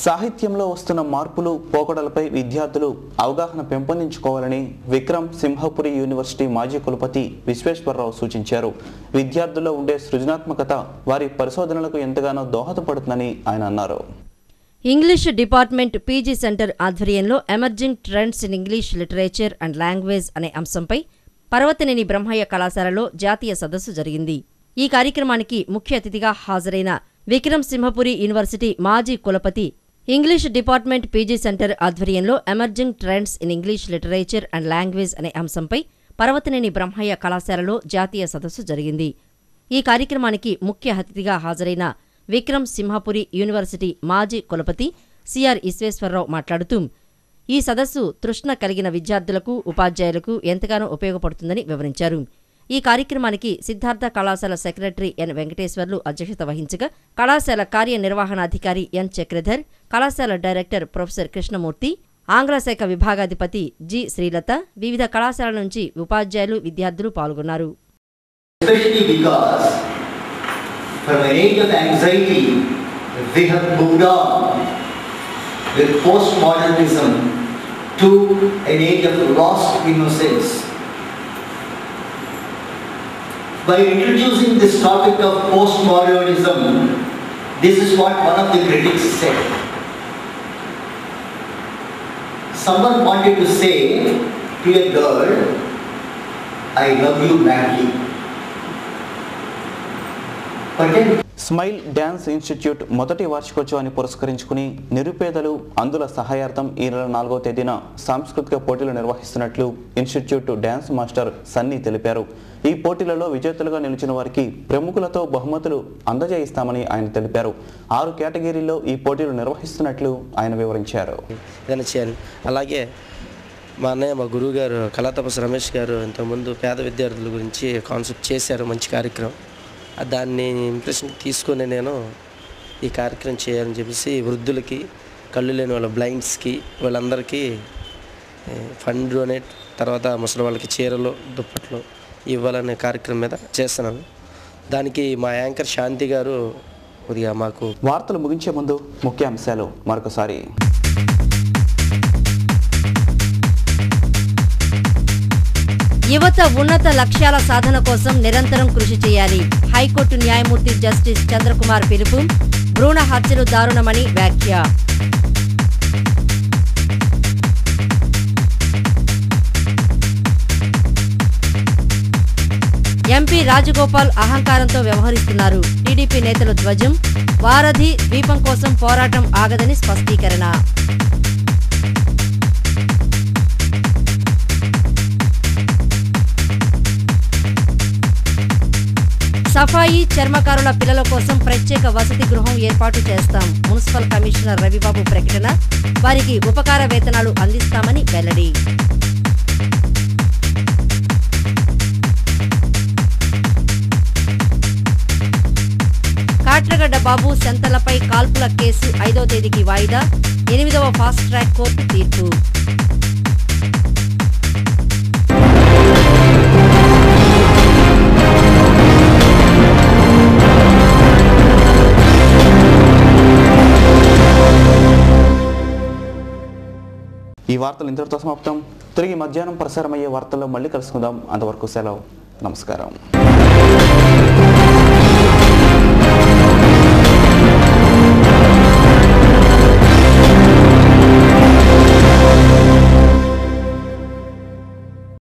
సాహిత్యంలో వస్తున్న మార్పులు పోకడలపై విద్యార్థులు అవగాహన పెంపొందించుకోవాలని విక్రమ్ సింహపురి యూనివర్సిటీ మాజీ కులపతి విశ్వేశ్వరరావు సూచించారు. విద్యార్థుల్లో ఉండే సృజనాత్మకత వారి పరిశోధనలకు ఎంతగానో దోహదపడుతుందని ఆయన అన్నారు. ఇంగ్లీష్ డిపార్ట్మెంట్ పీజీ సెంటర్ ఆధ్వర్యంలో emerging trends in English literature and language అనే అంశంపై పర్వతనేని బ్రహ్మయ్య కళాశాలలో జాతీయ సదస్సు జరిగింది. ఈ కార్యక్రమానికి ముఖ్య అతిథిగా హాజరైన విక్రమ్ సింహపురి యూనివర్సిటీ మాజీ కులపతి ఇంగ్లీష్ డిపార్ట్మెంట్ పీజీ సెంటర్ ఆధ్వర్యంలో emerging trends in English literature and language అనే అంశంపై పర్వతనేని బ్రహ్మయ్య కళాశాలలో జాతీయ సదస్సు జరిగింది. ఈ కార్యక్రమానికి ముఖ్య అతిథిగా హాజరైన విక్రమ్ సింహపురి యూనివర్సిటీ మాజీ కులపతి సిఆర్ విశ్వేశ్వరరావు మాట్లాడుతూ ఈ సదస్సు తృష్ణ కలిగిన విద్యార్థులకు ఉపాధ్యాయులకు ఎంతగానో ఉపయోగపడుతుందని వివరించారు. ఈ కార్యక్రమానికి సిద్ధార్థ కళాశాల సెక్రటరీ ఎన్ వెంకటేశ్వర్లు అధ్యక్షత వహించగా కళాశాల కార్యనిర్వహణాధికారి ఎన్ చక్రధర్, కళాశాల డైరెక్టర్ ప్రొఫెసర్ కృష్ణమూర్తి, ఆంగ్ల శాఖ విభాగాధిపతి జి శ్రీలత, వివిధ కళాశాలల నుంచి ఉపాధ్యాయులు విద్యార్థులు పాల్గొన్నారు. By introducing this topic of postmodernism, this is what one of the critics said. Someone wanted to say to a girl, I love you madly. But then smile dance institute మొదటి వార్షికోత్సవాన్ని పురస్కరించుకుని నిరుపేదలు అందుల సహాయార్థం ఈ నెల 4వ తేదీన సాంస్కృతిక పోటీలు నిర్వహిస్తున్నట్లు ఇన్స్టిట్యూట్ డ్యాన్స్ మాస్టర్ సన్నీ తెలిపారు. ఈ పోటీలలో విజేతలుగా నిలిచిన వారికి ప్రముఖులతో బహుమతులు అందజేయిస్తామని ఆయన తెలిపారు. 6 కేటగిరీల్లో ఈ పోటీలు నిర్వహిస్తున్నట్లు ఆయన వివరించారు. అలాగే మా అన్నయ్య మా గురువు గారు కళాతపస్సు రమేష్ గారు ఇంతకుముందు పేద విద్యార్థుల గురించి కాన్సెప్ట్ చేశారు, మంచి కార్యక్రమం. దాన్ని ఇంప్రెషన్ తీసుకొని నేను ఈ కార్యక్రమం చేయాలని చెప్పేసి వృద్ధులకి, కళ్ళు లేని వాళ్ళ బ్లైండ్స్కి, వాళ్ళందరికీ ఫండ్ డొనేట్, తర్వాత ముసలి వాళ్ళకి చీరలు దుప్పట్లు ఇవ్వాలనే కార్యక్రమం మీద చేస్తున్నాను. దానికి మా యాంకర్ శాంతి గారు కొద్దిగా మాకు. వార్తలు ముగించే ముందు ముఖ్యాంశాలు మరొకసారి. యువత ఉన్నత లక్ష్యాల సాధన కోసం నిరంతరం కృషి చేయాలి. హైకోర్టు న్యాయమూర్తి జస్టిస్ చంద్రకుమార్ పిలుపు. భ్రూణ హత్యలు దారుణమని వ్యాఖ్య. ఎంపీ రాజగోపాల్ అహంకారంతో వ్యవహరిస్తున్నారు. టీడీపీ నేతల ధ్వజం. వారధి ద్వీపం కోసం పోరాటం ఆగదని స్పష్టీకరణ. సఫాయి చర్మకారుల పిల్లల కోసం ప్రత్యేక వసతి గృహం ఏర్పాటు చేస్తాం. మున్సిపల్ కమిషనర్ రవిబాబు ప్రకటన. వారికి ఉపకార వేతనాలు అందిస్తామని వెల్లడి. కాట్రగడ్డ బాబు సెంతలపై కాల్పుల కేసు 5వ తేదీకి వాయిదా. 8వ ఫాస్ట్ ట్రాక్ కోర్టు తీర్పు. ఈ వార్తలు ఇంతటితో సమాప్తం. తిరిగి మధ్యాహ్నం ప్రసారమయ్యే వార్తల్లో మళ్ళీ కలుసుకుందాం. అంతవరకు సెలవు. నమస్కారం.